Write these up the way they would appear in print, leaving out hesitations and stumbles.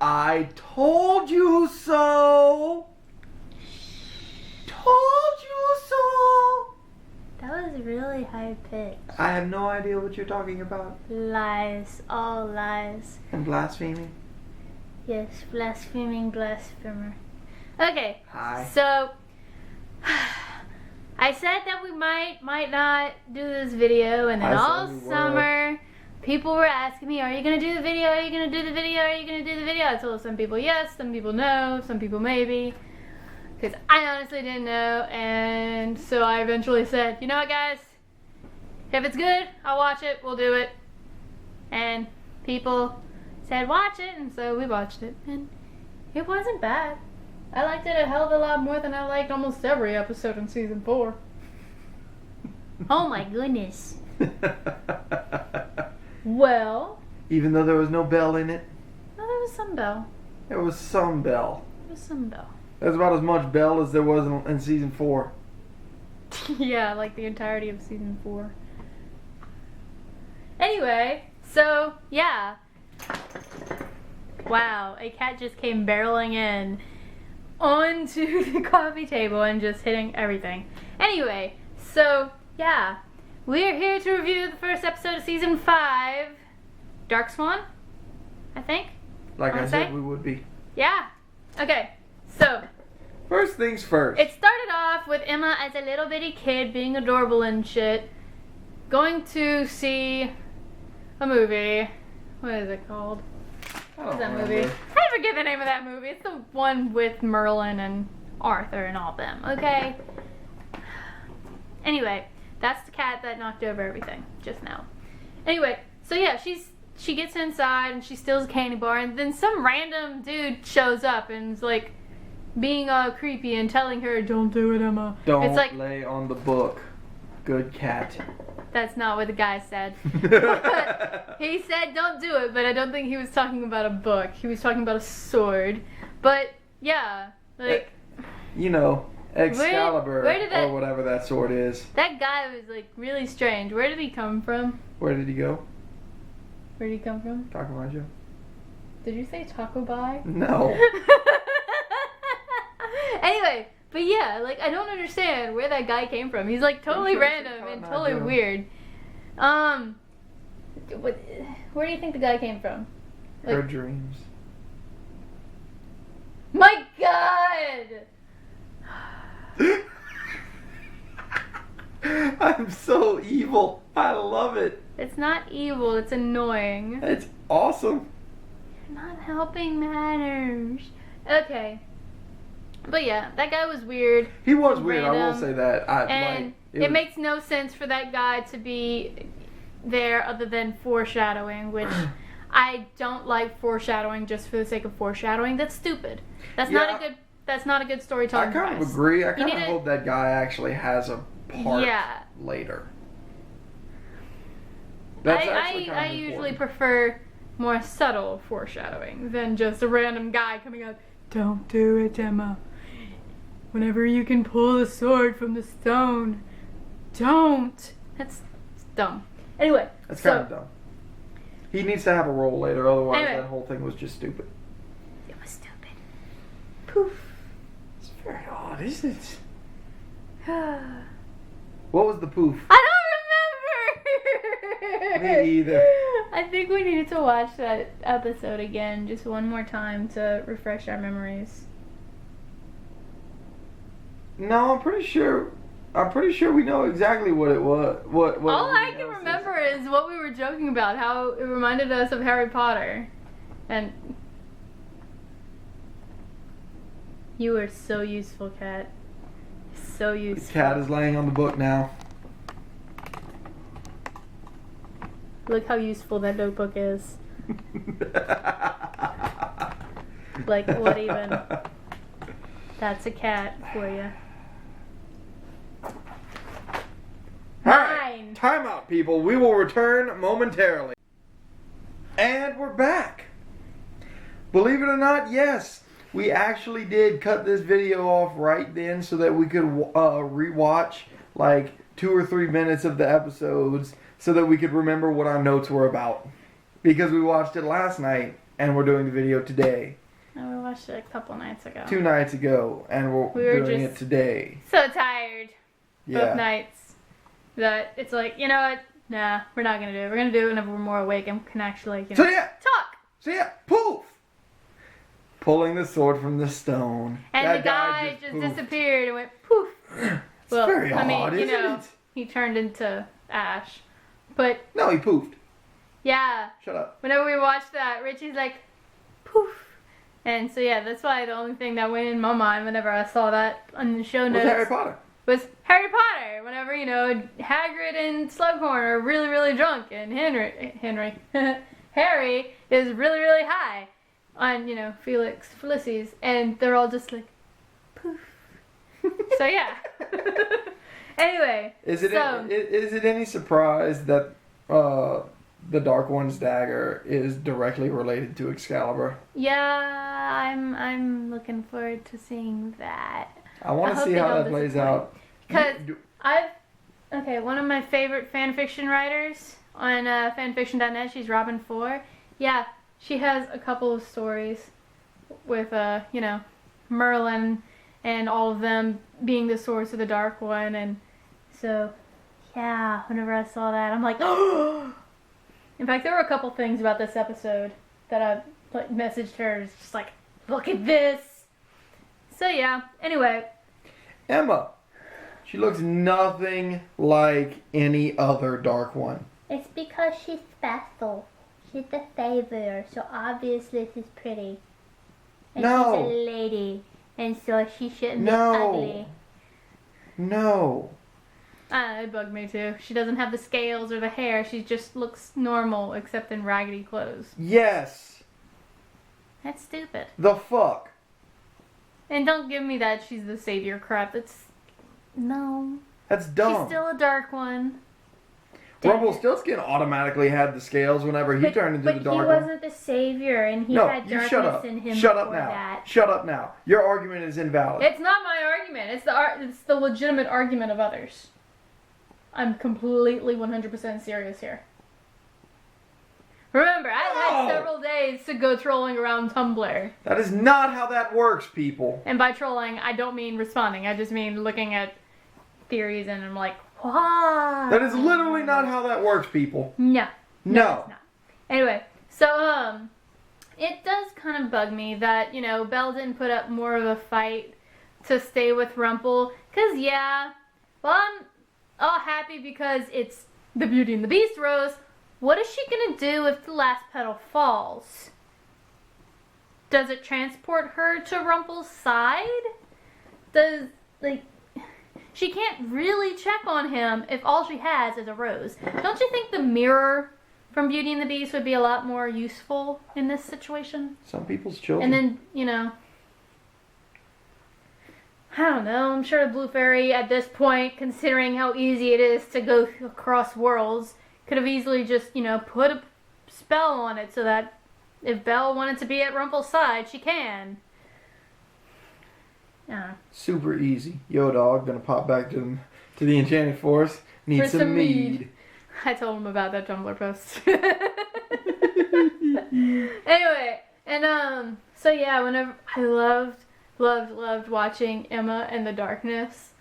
I told you so. Told you so. That was really high pitched. I have no idea what you're talking about. Lies. All lies. And blaspheming. Yes, blaspheming blasphemer. Okay. Hi. So, I said that we might not do this video, and then all summer, people were asking me, are you going to do the video? Are you going to do the video? Are you going to do the video? I told some people yes, some people no, some people maybe. Because I honestly didn't know, and so I eventually said, you know what, guys? If it's good, I'll watch it, we'll do it. And people said watch it, and so we watched it, and it wasn't bad. I liked it a hell of a lot more than I liked almost every episode in season 4. Oh my goodness. Well. Even though there was no bell in it? No, there was some bell. There was some bell. There was some bell. There's about as much bell as there was in season 4. Yeah, like the entirety of season 4. Anyway, so, yeah. Wow, a cat just came barreling in onto the coffee table and just hitting everything. Anyway, so, yeah. We're here to review the first episode of season 5. Dark Swan, I think. Like I said, we would be. Yeah. Okay, so. First things first. It started off with Emma as a little bitty kid being adorable and shit. Going to see a movie. What is it called? What is that movie? I forget the name of that movie. It's the one with Merlin and Arthur and all them, okay? Anyway, that's the cat that knocked over everything just now. Anyway, so yeah, she gets inside and she steals a candy bar, and then some random dude shows up and is like being all creepy and telling her, don't do it, Emma. Don't it's like, lay on the book. Good cat. That's not what the guy said. He said don't do it, but I don't think he was talking about a book. He was talking about a sword. But, yeah, like... You know, Excalibur, where or whatever that sword is. That guy was, like, really strange. Where did he come from? Where did he go? Where did he come from? Taco Majo. Did you say Taco Bye? No. Anyway, but yeah, like, I don't understand where that guy came from. He's, like, totally random and totally weird. Where do you think the guy came from? Like, her dreams. My God! I'm so evil. I love it. It's not evil, it's annoying. It's awesome. You're not helping matters. Okay. But yeah, that guy was weird. He was weird, I will say that. It makes no sense for that guy to be there other than foreshadowing, which I don't like foreshadowing just for the sake of foreshadowing. That's stupid. That's not a good storytelling device. I kind of agree. I kind of hope that guy actually has a part later. I usually prefer more subtle foreshadowing than just a random guy coming out, don't do it, Emma. Whenever you can pull the sword from the stone, don't. That's dumb. Anyway. That's kind of dumb. He needs to have a role later, otherwise that whole thing was just stupid. It was stupid. Poof. It's very odd, isn't it? What was the poof? I don't remember! Me either. I think we needed to watch that episode again just one more time to refresh our memories. No, I'm pretty sure we know exactly what it was. All I can remember is what we were joking about, how it reminded us of Harry Potter. And you are so useful, Cat. So useful. The cat is laying on the book now. Look how useful that notebook is. Like, what even? That's a cat for you. Mine! Time out, people. We will return momentarily. And we're back. Believe it or not, yes. We actually did cut this video off right then so that we could rewatch like 2 or 3 minutes of the episodes so that we could remember what our notes were about. Because we watched it last night and we're doing the video today. And we watched it a couple nights ago. 2 nights ago, and we're doing it today. So tired. Yeah. Both nights. That it's like, you know what? Nah, we're not gonna do it. We're gonna do it whenever we're more awake and can actually, So yeah. talk. So yeah, poof! Pulling the sword from the stone. And that the guy just poofed. disappeared and went poof. It's very odd, isn't it? He turned into ash. But no, he poofed. Yeah. Shut up. Whenever we watched that, Richie's like, poof. And so yeah, that's why the only thing that went in my mind whenever I saw that on the show notes was Harry Potter. Was Harry Potter. Whenever, you know, Hagrid and Slughorn are really, really drunk and Harry is really, really high on, you know, Felices, and they're all just like, poof. So yeah. Anyway. Is it any surprise that the Dark One's dagger is directly related to Excalibur? Yeah, I'm looking forward to seeing that. I want to see how that plays out. Because one of my favorite fanfiction writers on fanfiction.net, she's Robin 4. Yeah, she has a couple of stories with, you know, Merlin and all of them being the source of the Dark One. And so, yeah, whenever I saw that, I'm like, oh! In fact, there were a couple things about this episode that I messaged her. It's just like, look at this. So, yeah, anyway. Emma. She looks nothing like any other Dark One. It's because she's special. She's the savior, so obviously she's pretty. And she's a lady, and so she shouldn't be ugly. No. It bugged me too. She doesn't have the scales or the hair. She just looks normal, except in raggedy clothes. Yes. That's stupid. The fuck? And don't give me that she's the savior crap. No. That's dumb. She's still a Dark One. Rumpelstiltskin automatically had the scales whenever he turned into the Dark One. But he wasn't the savior, and he had darkness in him Shut up before now. that. Shut up now. Your argument is invalid. It's not my argument. It's the legitimate argument of others. I'm completely 100% serious here. Remember, I had several days to go trolling around Tumblr. That is not how that works, people. And by trolling, I don't mean responding. I just mean looking at theories and I'm like, why? That is literally not how that works, people. No. No. It's not. Anyway, so, it does kind of bug me that, you know, Belle didn't put up more of a fight to stay with Rumple. Because, yeah, well, I'm all happy because it's the Beauty and the Beast rose. What is she going to do if the last petal falls? Does it transport her to Rumple's side? She can't really check on him if all she has is a rose. Don't you think the mirror from Beauty and the Beast would be a lot more useful in this situation? Some people's children. And then, you know, I don't know, I'm sure the Blue Fairy at this point, considering how easy it is to go across worlds, could have easily just, you know, put a spell on it so that if Belle wanted to be at Rumple's side, she can. Super easy. Yo, dog, gonna pop back to the Enchanted Forest. Need For some mead. I told him about that Tumblr post. Anyway, and so yeah, whenever I loved watching Emma and the Darkness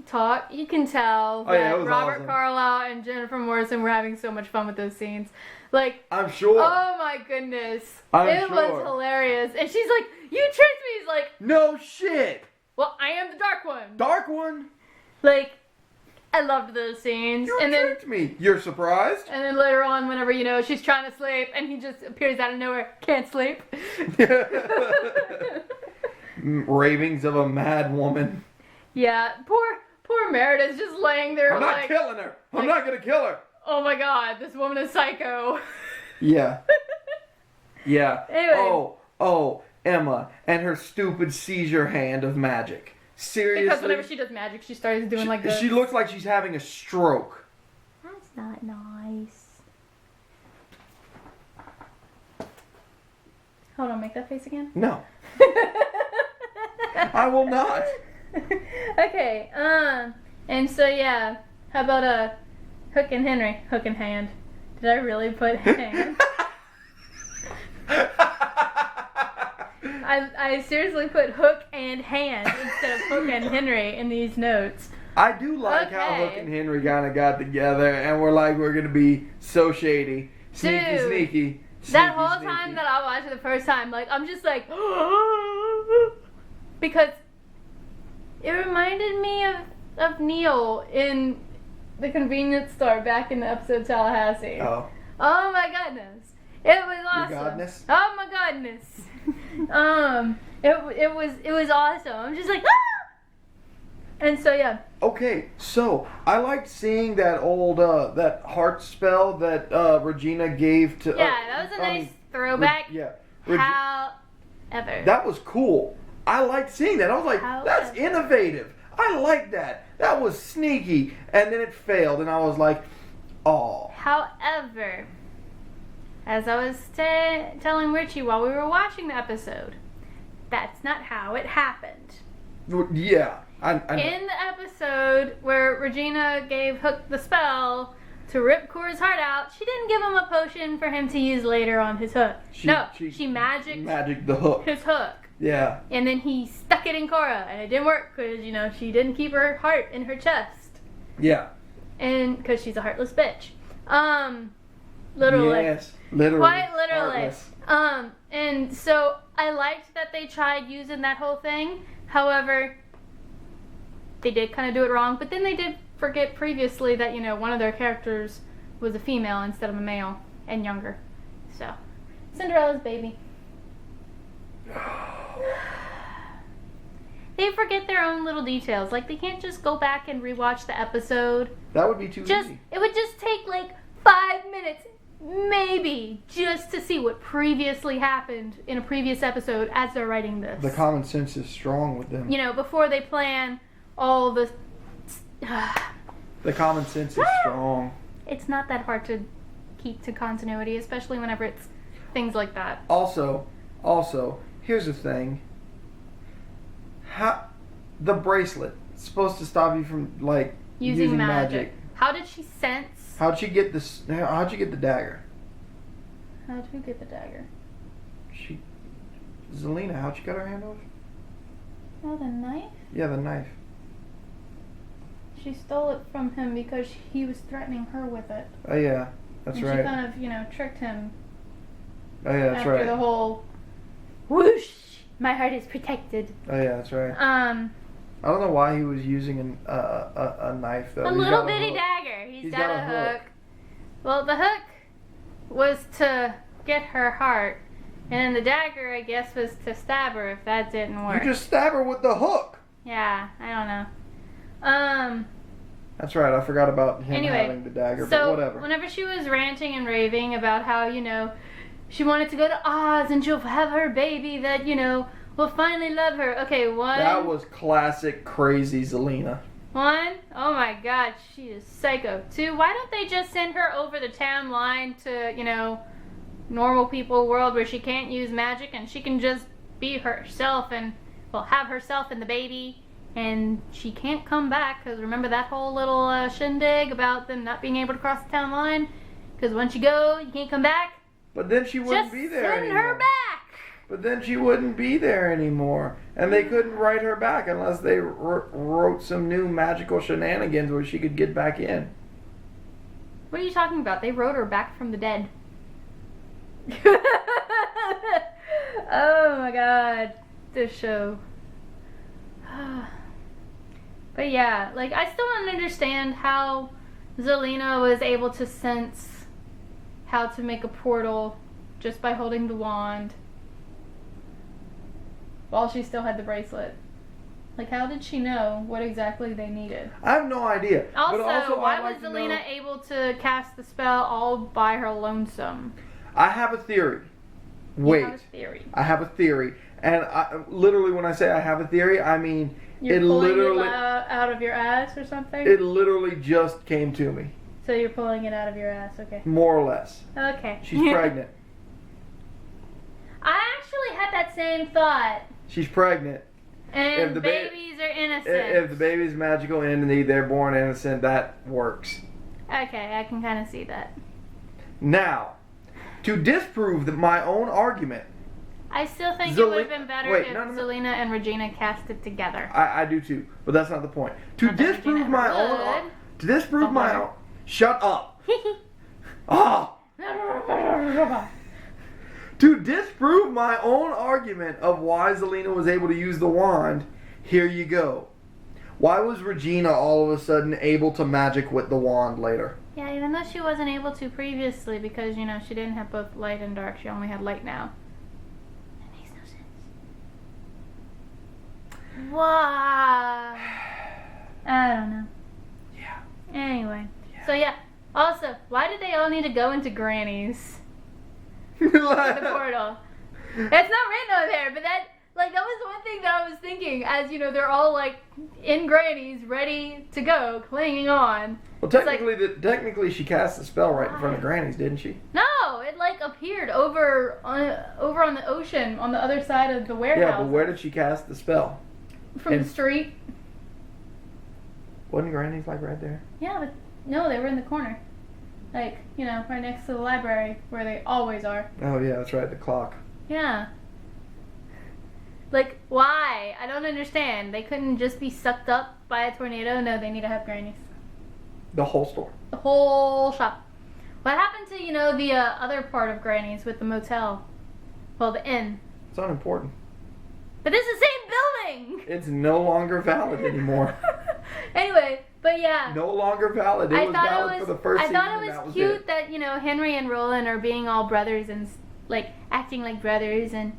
talk. You can tell that Robert awesome. Carlyle and Jennifer Morrison were having so much fun with those scenes. Like, I'm sure. Oh my goodness. It was hilarious. And she's like, you tricked me. He's like, no shit. Well, I am the Dark One. Dark One? Like, I loved those scenes. You tricked me. You're surprised? And then later on, whenever, you know, she's trying to sleep and he just appears out of nowhere, can't sleep. Ravings of a mad woman. Yeah, poor Meredith's just laying there I'm not killing her. I'm not gonna kill her. Oh my god, this woman is psycho. Yeah. Yeah. Anyway. Oh, Emma and her stupid seizure hand of magic. Seriously? Because whenever she does magic, she starts doing like this. She looks like she's having a stroke. That's not nice. Hold on, make that face again. No. I will not. Okay, and so yeah, how about Hook and Henry? Hook and hand. Did I really put hand? I seriously put Hook and Hand instead of Hook and Henry in these notes. I do like how Hook and Henry kind of got together and we're like, we're going to be so shady. Sneaky, Dude, sneaky. That whole time that I watched it the first time, like, I'm just like, because it reminded me of Neil in the convenience store back in the episode Tallahassee. Oh. Oh my goodness. It was awesome. Your godness? Oh my goodness. It was awesome. I'm just like, and so yeah. Okay, so I liked seeing that old that heart spell that Regina gave to. Yeah, that was a nice throwback. However, that was cool. I liked seeing that. I was like, that's innovative. I like that. That was sneaky. And then it failed, and I was like, oh. However, as I was telling Richie while we were watching the episode, that's not how it happened. Yeah. I In the episode where Regina gave Hook the spell to rip Cora's heart out, she didn't give him a potion for him to use later on his hook. She magicked the hook. his hook. Yeah. And then he stuck it in Cora, and it didn't work because, she didn't keep her heart in her chest. Yeah. And because she's a heartless bitch. Literally. Yes, literally. Quite literally. Heartless. And so I liked that they tried using that whole thing. However, they did kind of do it wrong, but then they did forget previously that, one of their characters was a female instead of a male and younger. So, Cinderella's baby. They forget their own little details. Like, they can't just go back and rewatch the episode. That would be too easy. It would just take like 5 minutes, maybe, just to see what previously happened in a previous episode as they're writing this. The common sense is strong with them. Before they plan all the... The common sense is strong. It's not that hard to keep to continuity, especially whenever it's things like that. Also, here's the thing. The bracelet is supposed to stop you from using magic. How did she sense? How'd you get this? How'd you get the dagger? How'd you get the dagger? Zelina, how'd she cut her hand off? Oh, the knife? Yeah, the knife. She stole it from him because he was threatening her with it. Oh yeah, that's right. She kind of, tricked him. Oh yeah, that's right. After the whole whoosh, my heart is protected. Oh yeah, that's right. I don't know why he was using a knife though. A little bitty dagger. He's got a hook. Well, the hook was to get her heart, and the dagger, I guess, was to stab her if that didn't work. You just stab her with the hook. Yeah, I don't know. That's right. I forgot about him having the dagger, but whatever. Whenever she was ranting and raving about how, she wanted to go to Oz and she'll have her baby that, will finally love her. Okay, one. That was classic crazy Zelina. One, oh my god, she is psycho. Two, why don't they just send her over the town line to, normal people world where she can't use magic and she can just be herself and, have herself and the baby. And she can't come back, because remember that whole little shindig about them not being able to cross the town line? Because once you go, you can't come back. But then she wouldn't be there anymore. Just send her back! But then she wouldn't be there anymore. And they couldn't write her back unless they wrote some new magical shenanigans where she could get back in. What are you talking about? They wrote her back from the dead. Oh my god. This show. But yeah, I still don't understand how Zelina was able to sense how to make a portal just by holding the wand while she still had the bracelet. How did she know what exactly they needed? I have no idea. Also, why was Zelina able to cast the spell all by her lonesome? I have a theory. Wait. You have a theory. I have a theory. And literally when I say I have a theory, I mean... You're pulling it out of your ass or something? It literally just came to me. So you're pulling it out of your ass, okay. More or less. Okay. She's pregnant. I actually had that same thought. She's pregnant. And babies are innocent. If the baby's magical entity, they're born innocent, that works. Okay, I can kind of see that. Now, to disprove my own argument, I still think it would have been better if no. Zelina and Regina cast it together. I do too, but that's not the point. To Not that disprove Regina my ever own, would. to disprove Don't my let her. own, shut up. Ah. To disprove my own argument of why Zelina was able to use the wand, here you go. Why was Regina all of a sudden able to magic with the wand later? Yeah, even though she wasn't able to previously because, you know, she didn't have both light and dark. She only had light now. That makes no sense. Why? I don't know. Yeah. Anyway. Yeah. So, yeah. Also, why did they all need to go into Granny's? The portal. That's not written on there, but that was one thing that I was thinking as, you know, they're all, like, in Granny's, ready to go, clinging on. Well, technically she cast the spell right in front of Granny's, didn't she? No, it, like, appeared over on the ocean, on the other side of the warehouse. Yeah, but where did she cast the spell? From the street. Wasn't Granny's, like, right there? Yeah, but no, they were in the corner. Like, you know, right next to the library, where they always are. Oh, yeah, that's right, the clock. Yeah. Like, why? I don't understand. They couldn't just be sucked up by a tornado? No, they need to have Granny's. The whole store. The whole shop. What happened to, you know, the other part of Granny's with the motel? Well, the inn. It's unimportant. But it's the same building! It's no longer valid anymore. Anyway, but yeah. No longer valid. It was valid for the first season. I thought it was cute that, you know, Henry and Roland are being all brothers and, like, acting like brothers, and,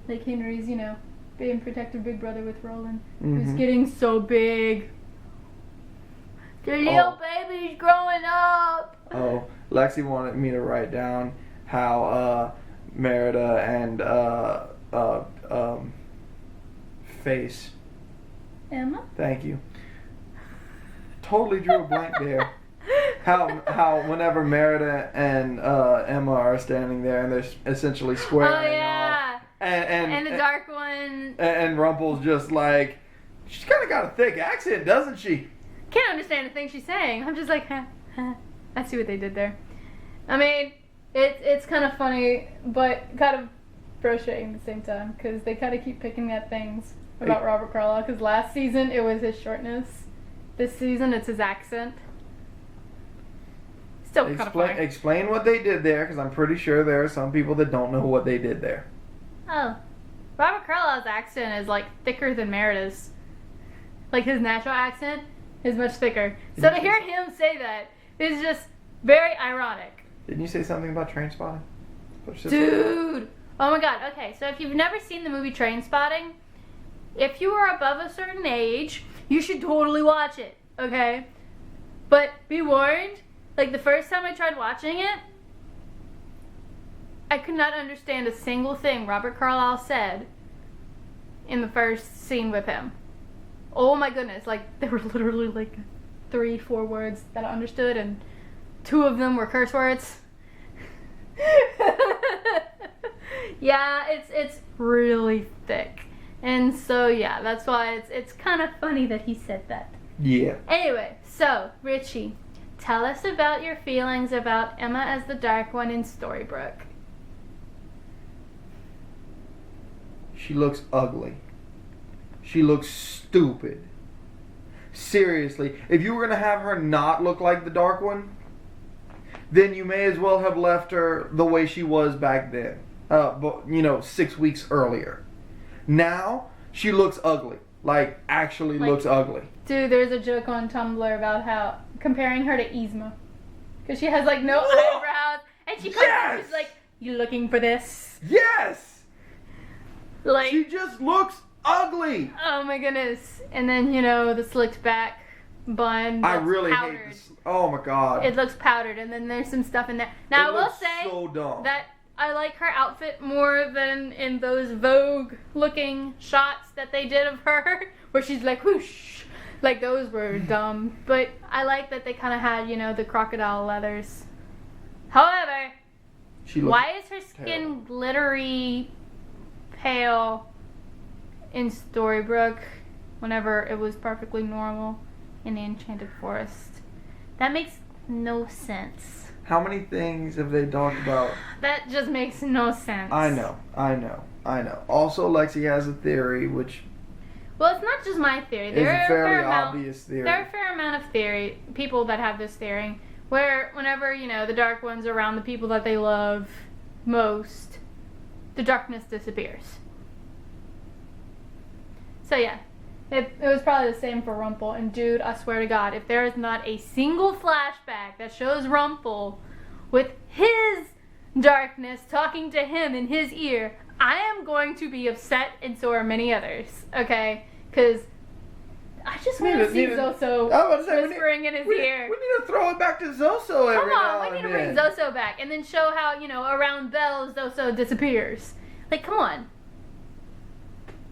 like, Henry's, you know, being protective big brother with Roland, who's getting so big. The little baby's growing up. Oh, Lexi wanted me to write down how Merida and Face. Emma? Thank you. Totally drew a blank there. How whenever Merida and Emma are standing there and they're essentially squaring Oh yeah. off, and the Dark One. And Rumple's just like, she's kind of got a thick accent, doesn't she? Can't understand a thing she's saying. I'm just like, huh. I see what they did there. I mean, it's kind of funny, but kind of frustrating at the same time because they kind of keep picking at things about Robert Carlyle. Because last season it was his shortness. This season it's his accent. Still kind of funny. Explain what they did there, because I'm pretty sure there are some people that don't know what they did there. Oh, Robert Carlyle's accent is like thicker than Merida's. Like his natural accent is much thicker. So to hear him say that is just very ironic. Didn't you say something about Trainspotting? Dude! Oh my god, okay, so if you've never seen the movie Trainspotting, if you are above a certain age, you should totally watch it, okay? But be warned, like the first time I tried watching it, I could not understand a single thing Robert Carlyle said in the first scene with him. Oh my goodness, like there were literally like 3-4 words that I understood and 2 of them were curse words. Yeah, it's really thick. And so yeah, that's why it's kind of funny that he said that. Yeah. Anyway, so Richie, tell us about your feelings about Emma as the Dark One in Storybrooke. She looks ugly. She looks stupid. Seriously, if you were going to have her not look like the Dark One, then you may as well have left her the way she was back then. 6 weeks earlier. Now, she looks ugly. Like, actually looks ugly. Dude, there's a joke on Tumblr about how, comparing her to Yzma. Because she has, like, no eyebrows. And she comes up, she's like, you looking for this? Yes! Like, she just looks ugly! Oh my goodness. And then, the slicked back bun. I really powdered. hate this. Oh my god. It looks powdered, and then there's some stuff in there. Now, I will say so dumb. that I like her outfit more than in those Vogue-looking shots that they did of her, where she's like, whoosh. Like, those were dumb. But I like that they kind of had, the crocodile leathers. However, why is her skin glittery pale in Storybrooke whenever it was perfectly normal in the Enchanted Forest? That makes no sense. How many things have they talked about? That just makes no sense. I know. Also, Lexi has a theory, which... Well, it's not just my theory. It's a fairly obvious theory. There are a fair amount of people that have this theory, where whenever, the Dark One's around the people that they love most, the darkness disappears. So yeah, it was probably the same for Rumple. And dude, I swear to God, if there is not a single flashback that shows Rumple with his darkness talking to him in his ear, I am going to be upset, and so are many others, okay? Because I just want to see Zoso whispering in his ear. We need to throw it back to Zoso every now and then. We need to bring Zoso back, and then show how, around Belle, Zoso disappears. Like, come on.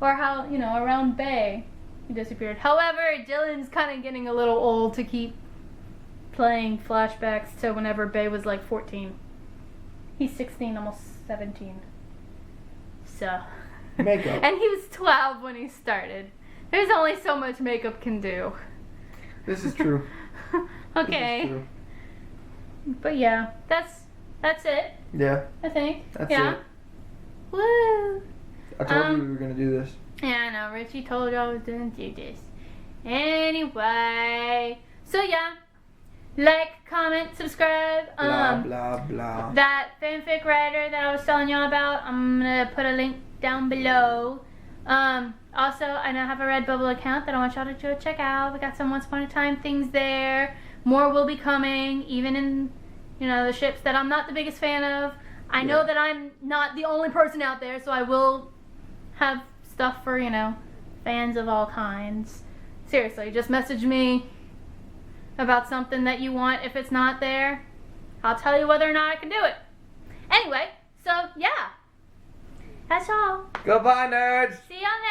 Or how, around Bay, he disappeared. However, Dylan's kind of getting a little old to keep playing flashbacks to whenever Bay was like 14. He's 16, almost 17. So. Makeup. And he was 12 when he started. There's only so much makeup can do. This is true. Okay. This is true. But yeah, that's it. Yeah. I think. That's it. Woo. I told you we were going to do this. Yeah, I know. Richie told you I was going to do this. Anyway. So yeah. Like, comment, subscribe. Blah, blah, blah. That fanfic writer that I was telling y'all about, I'm going to put a link down below. Also, I now have a Redbubble account that I want y'all to go check out. We got some Once Upon a Time things there. More will be coming, even in, the ships that I'm not the biggest fan of. I know that I'm not the only person out there, so I will have stuff for, fans of all kinds. Seriously, just message me about something that you want. If it's not there, I'll tell you whether or not I can do it. Anyway, so yeah. That's all. Goodbye, nerds. See y'all next